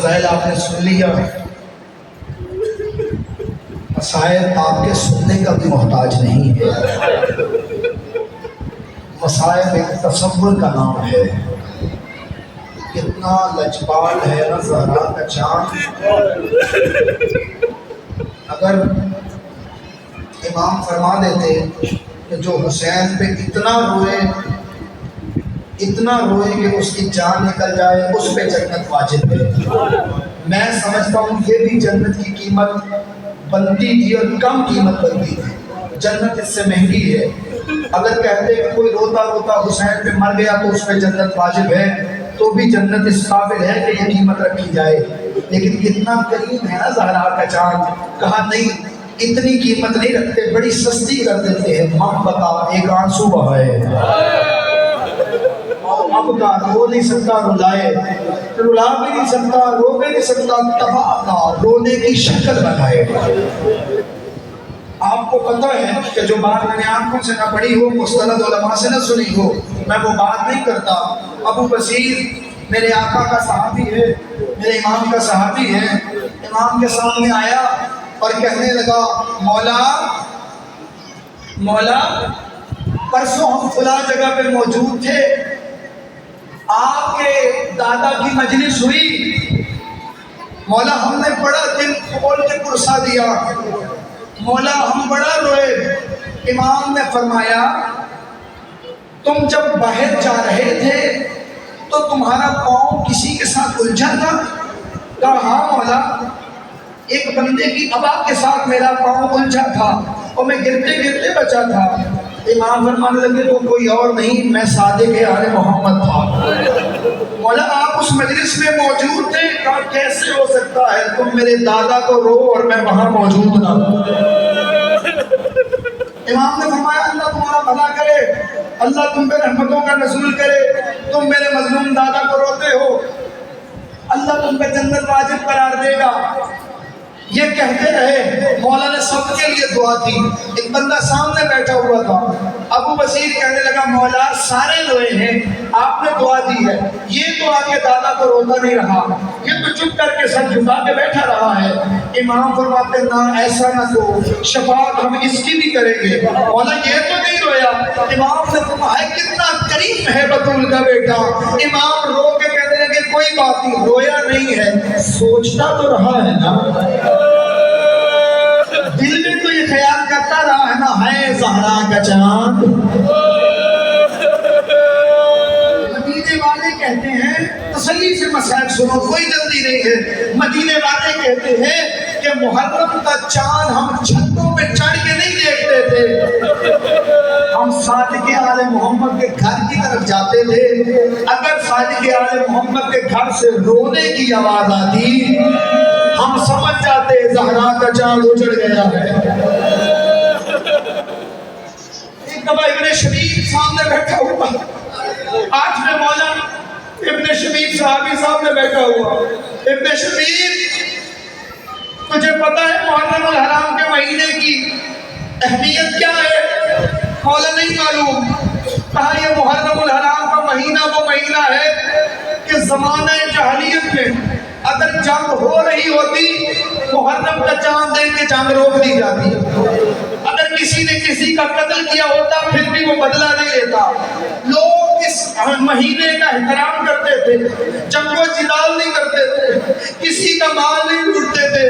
فضائل آپ نے سن لیا، مسائل آپ کے سننے کا بھی محتاج نہیں ہے۔ مسائل ایک تصور کا نام ہے۔ کتنا لجپال ہے نا زہرا کا چاند۔ اگر امام فرما دیتے کہ جو حسین پہ اتنا روئے کہ اس کی جان نکل جائے، اس پہ جنت واجب ہے، میں سمجھتا ہوں یہ بھی جنت کی قیمت بنتی تھی اور کم قیمت بنتی تھی، جنت اس سے مہنگی ہے۔ اگر کہتے کہ کوئی روتا روتا حسین پہ مر گیا تو اس پہ جنت واجب ہے، تو بھی جنت اس قابل ہے کہ یہ قیمت رکھی جائے، لیکن کتنا قریب ہے نا زہرا کا چاند۔ کہا نہیں اتنی قیمت نہیں رکھتے، بڑی سستی کر دیتے ہیں۔ ہم بتا ایک آنسو بہائے، اب کا رو نہیں سکتا، رلائے، رلا بھی نہیں سکتا، رو بھی نہیں سکتا، تباہ کا رونے کی شکل بنائے۔ آپ کو پتہ ہے کہ جو بات میں نے آنکھوں سے نہ پڑھی ہو، مستند علماء سے نہ سنی ہو، میں وہ بات نہیں کرتا۔ ابو بصیر میرے آقا کا صحابی ہے، میرے امام کا صحابی ہے، امام کے سامنے آیا اور کہنے لگا مولا پرسوں ہم فلاں جگہ پہ موجود تھے، آپ کے دادا کی مجلس ہوئی، مولا ہم نے بڑا دل کھول کے پرسا دیا، مولا ہم بڑا روئے۔ امام نے فرمایا تم جب باہر جا رہے تھے تو تمہارا پاؤں کسی کے ساتھ الجھا تھا؟ کہا ہاں مولا، ایک بندے کی ابا کے ساتھ میرا پاؤں الجھا تھا اور میں گرتے گرتے بچا تھا۔ امام فرمانے لگے تو کوئی اور نہیں، میں صادق آل محمد تھا۔ مولا آپ اس مجلس میں موجود تھے؟ کہا کیسے ہو سکتا ہے، تم میرے دادا کو رو اور میں وہاں موجود نہ ہوں۔ امام نے فرمایا اللہ تمہارا بھلا کرے، اللہ تم پہ رحمتوں کا نزول کرے، تم میرے مظلوم دادا کو روتے ہو، اللہ تم پہ جنت واجب قرار دے گا۔ یہ کہتے رہے، مولا نے سب کے لیے دعا کی۔ ایک بندہ سامنے بیٹھا ہوا تھا، ابو بصیر کہنے لگا مولا سارے روئے ہیں، آپ نے دعا دی ہے، یہ تو آگے دادا کو روتا نہیں رہا، یہ تو چپ کر کے سر جھکا کے بیٹھا رہا ہے۔ امام فرماتے نہ ایسا نہ تو شفاعت ہم اس کی بھی کریں گے، مولا یہ تو نہیں رویا۔ امام نے فرمایا کتنا کریم ہے بطول کا بیٹا۔ امام رو کے کہنے لگے کوئی بات نہیں، رویا نہیں ہے، سوچتا تو رہا ہے نا، دل میں تو یہ خیال کرتا رہا ہے نا، ہے زہرا کا چاند۔ مدینے والے کہتے ہیں تسلی سے مسائل سنو، کوئی جلدی نہیں ہے۔ مدینے والے کہتے ہیں کہ محرم کا چاند ہم چھتوں پہ چڑھ کے نہیں دیکھتے تھے، ہم صادق آل محمد کے گھر کی طرف جاتے تھے، اگر صادق آل محمد کے گھر سے رونے کی آواز آتی ہم سمجھ جاتے زہرا کا چاند اجڑ گیا ہے۔ ایک دفعہ ابن شبیب سامنے بیٹھا ہوا، آج میں مولا ابن شبیب صحابی سامنے بیٹھا ہوا، ابن شبیب تجھے پتہ ہے محرم الحرام کے مہینے کی اہمیت کیا ہے؟ مولا نہیں معلوم۔ کہا یہ محرم الحرام کا مہینہ وہ مہینہ ہے کہ زمانہ جاہلیت میں اگر جنگ ہو رہی ہوتی محرم کا چاند دیکھ کے جنگ روک دی جاتی، اگر کسی نے کسی کا قتل کیا ہوتا پھر بھی وہ بدلہ نہیں لیتا۔ لوگ اس مہینے کا احترام کرتے تھے، جنگ و جدال نہیں کرتے تھے، کسی کا مال نہیں لوٹتے تھے،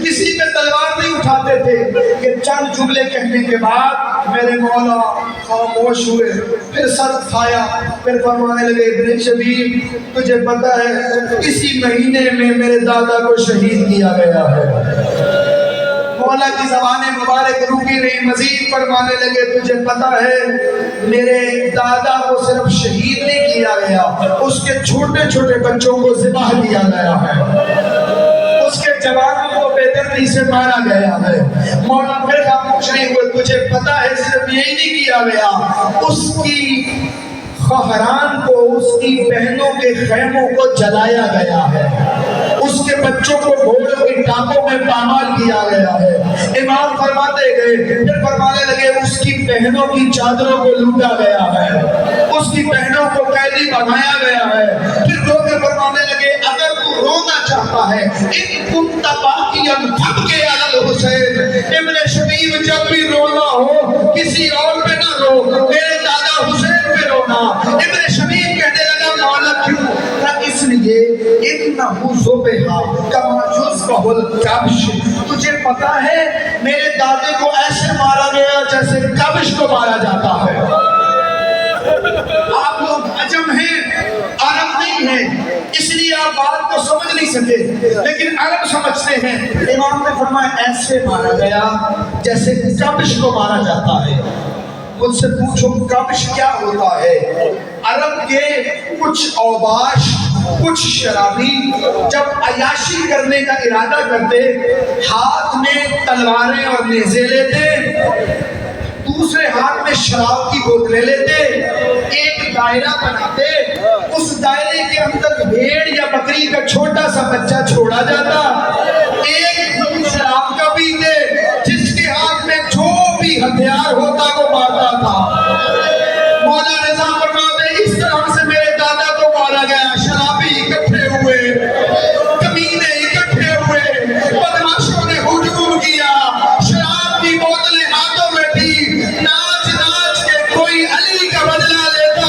کسی پہ تلوار نہیں اٹھاتے تھے۔ یہ چند جملے کہنے کے بعد میرے مولا خاموش ہوئے، پھر سر اٹھایا، پھر فرمانے لگے ابن شبیب تجھے پتہ ہے اسی مہینے میں میرے دادا کو شہید کیا گیا ہے۔ مولا کی زبان مبارک رکی نہیں، مزید فرمانے لگے تجھے پتہ ہے میرے دادا کو صرف شہید نہیں کیا گیا، اس کے چھوٹے چھوٹے بچوں کو ذبح کیا گیا ہے، اس کے جوانوں کو بے دردی سے مارا گیا ہے۔ مولا پھر خاموش نہیں ہوئے، تجھے پتہ ہے صرف یہی نہیں کیا گیا، اس کی خہران کو، اس کی بہنوں کے خیموں کو جلایا گیا ہے، اس کے بچوں کو گھوڑوں کی ٹانگوں میں پامال کیا گیا ہے۔ امام فرماتے گئے، پھر فرمانے لگے اس کی بہنوں کی چادروں کو لوٹا گیا ہے، اس کی بہنوں کو قیدی بنایا گیا ہے۔ پھر رو کے فرمانے لگے اگر تو رونا چاہتا ہے ان کنت باقیا فابکی علی الحسین، ابن شبیب جب بھی رونا ہو کسی اور پہ نہ رو، میرے دادا حسین پہ رونا۔ ابن شبیب کہنے لگا مولا کیوں؟ اس لیے انہو ذبح کما یذبح الکبش، تجھے پتا ہے میرے دادے کو ایسے مارا گیا جیسے کبش کو مارا جاتا ہے۔ آپ لوگ عجم ہیں، عرب نہیں ہیں، اس لیے آپ بات کو سمجھ نہیں سکے، لیکن عرب سمجھتے ہیں۔ امام نے فرمایا ایسے مارا گیا جیسے کبش کو مارا جاتا ہے۔ مجھ سے پوچھو کبش کیا ہوتا ہے؟ عرب کے کچھ اوباش، کچھ شرابی جب عیاشی کرنے کا ارادہ کرتے، ہاتھ میں تلواریں اور نیزے لیتے، دوسرے ہاتھ میں شراب کی بوتلیں لیتے، ایک دائرہ بناتے، اس دائرے کے اندر بھیڑ یا بکری کا چھوٹا سا بچہ چھوڑا جاتا، ایک گھونٹ شراب کا پیتے، جس کے ہاتھ میں جو بھی ہتھیار ہوتا وہ مارتا تھا۔ مولا رضا فرماتے اس طرح سے میرے دادا کو مارا گیا۔ شرابی اکٹھے ہوئے، کمینے اکٹھے ہوئے، بدماشوں نے ہجوم کیا، شراب کی بوتلیں ہاتھوں میں تھی، ناچ ناچ کے کوئی علی کا بدلہ لیتا۔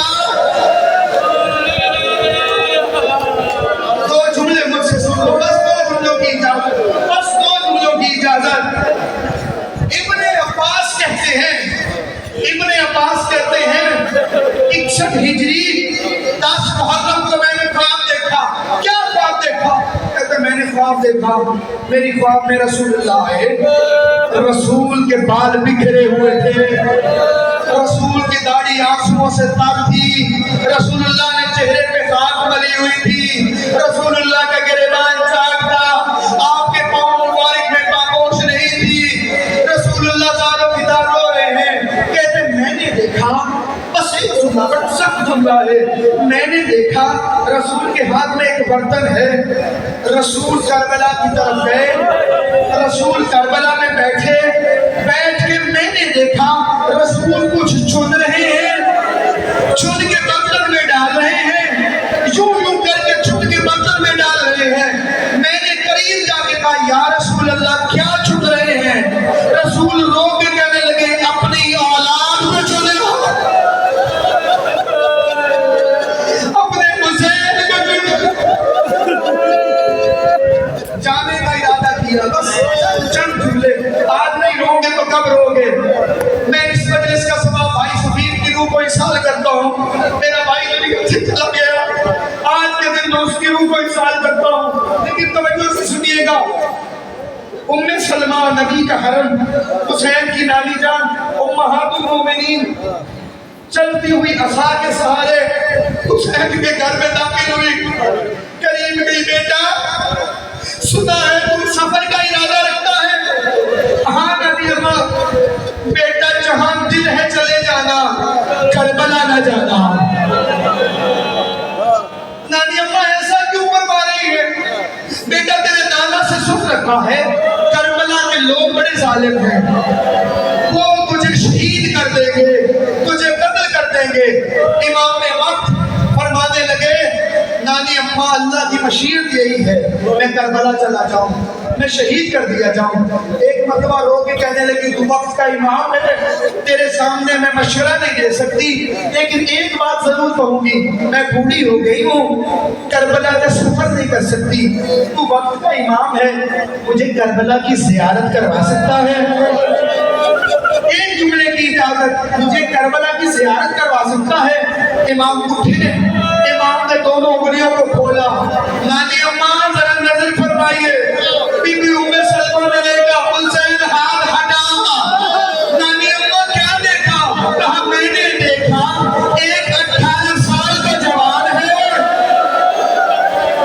دو جملے مجھ سے سن لو، بس دو جملوں کی اجازت، بس دو جملوں کی اجازت۔ ابن عباس کہتے ہیں، ابن عباس کہتے ہیں 61 ہجری 10 محرم کو میں نے خواب دیکھا۔ کیا خواب دیکھا؟ کہتے میں نے خواب دیکھا، میری خواب میں رسول اللہ ہے، رسول کے بال بکھرے ہوئے تھے، رسول کی داڑھی آنسوؤں سے تر تھی، رسول اللہ نے چہرے پہ خاک ملی ہوئی تھی، رسول اللہ کا گریبان چاک تھا، آپ کے پاؤں مبارک میں پاپوش نہیں تھی، رسول اللہ زاروں کی دار رو رہے ہیں۔ کہتے میں نے دیکھا، بس ایک جملہ بڑا سخت جملہ ہے، میں نے دیکھا رسول کے ہاتھ میں ایک برتن ہے، رسول کربلا کی طرف گئے، رسول کربلا میں بیٹھے، بیٹھ کے میں نے دیکھا رسول کچھ چن رہے ہیں، چن کے برتن میں ڈال رہے ہیں، یوں یوں کر کے چن کے برتن میں ڈال رہے ہیں۔ میں نے قریب جا کے کہا یا رسول اللہ کیا چن رہے ہیں؟ رسول رو کے کہنے لگے اپنی اولاد میں چنے ہو، اپنے حسین کو چنے۔ جانے کا ارادہ کیا، بس چند جملے، آج نہیں رو گے تو کب رو گے؟ میں اس مجلس کا ثواب بھائی سفیر کی روح کو احسان کرتا ہوں، میرا بھائی دنیا سے چلا گیا، آج کے دن میں اس کی روح کو احسان کرتا ہوں، لیکن توجہ سے سنیے گا۔ ام سلمہ نبی کا حرم، حسین کی نانی جان امہات المومنین چلتی ہوئی عصا کے سہارے حسین کے گھر میں داخل ہوئی، قریب گئی بیٹا سنا ہے تم سفر کا ارادہ رکھتا ہے؟ ہاں نبی اللہ، بیٹا جہاں دل ہے چلے جانا، کربلا نہ جانا۔ نانی اماں ایسا کیوں فرما رہی ہے؟ بیٹا تیرے نانا سے سن رکھا ہے کربلا کے لوگ بڑے ظالم ہیں، وہ تجھے شہید کر دیں گے، تجھے قتل کر دیں گے۔ امام وقت فرمانے لگے نانی اماں اللہ کی مشیت یہی ہے میں کربلا چلا جاؤں، میں شہید کر دیا جاؤں۔ ایک مرتبہ رو کے کہنے لگی تو وقت کا امام ہے، تیرے سامنے میں مشورہ نہیں دے سکتی، لیکن ایک بات ضرور کہوں گی، میں بوڑھی ہو گئی ہوں، کربلا کا سفر نہیں کر سکتی، تو وقت کا امام ہے، مجھے کربلا کی زیارت کروا سکتا ہے؟ ایک جملے کی اجازت، مجھے کربلا کی زیارت کروا سکتا ہے؟ امام اٹھے، امام نے دونوں انگلیوں کو کھولا، نانی اماں ذرا نظر فرمائیے، بی بی ام سلمہ نے دیکھا حسین ہاتھ ہٹا، نانی اماں کیا دیکھا؟ کہا میں نے دیکھا ایک 18 سال کا جوان ہے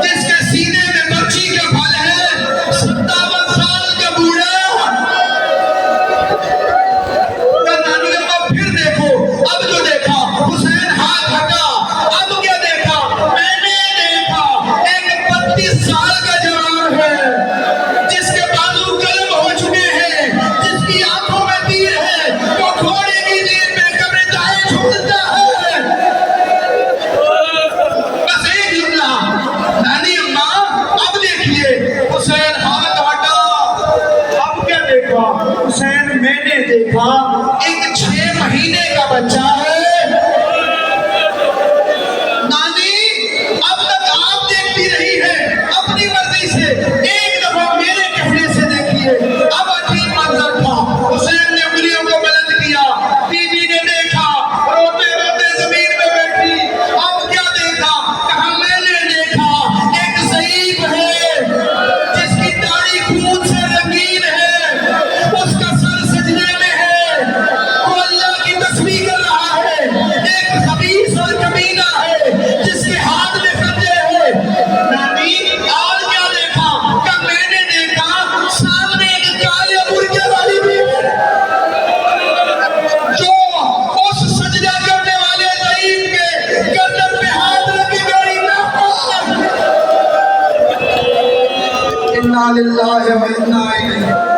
جس کے سینے میں بچی کا پھل ہے، 57 سال کا بوڑھا۔ نانی اماں پھر دیکھو، اب جو دیکھا حسین ہاتھ ہٹا، اب کیا دیکھا؟ میں نے دیکھا ایک 32 دیکھا ایک 6 مہینے کا بچہ ہے. نانی اب تک آپ دیکھتی رہی ہے اپنی مرضی سے, ایک دفعہ میرے کہنے سے دیکھیے. اب عجیب منظر تھا. حسین نے انگلیوں کو بلند کیا, بی بی نے دیکھا, روتے روتے زمین میں بیٹھی. اب کیا دیکھا؟ کہا میں نے دیکھا ایک ضعیف ہے جس کی داڑھی خون سے رنگین ہے, اس کا سر سجدے میں ہے, وہ اللہ کی تسبیح کر رہا ہے. ایک خبیث اور کمینہ ہے جس کے ہاتھ میں کنجے ہیں. نانی اور کیا دیکھا؟ کہ میں نے دیکھا سامنے ایک کالے مرغے والی بھی جو اس سجدہ کرنے والے ضعیف کے گردن پہ ہاتھ رکھ گئی. انا للہ و انا الیہ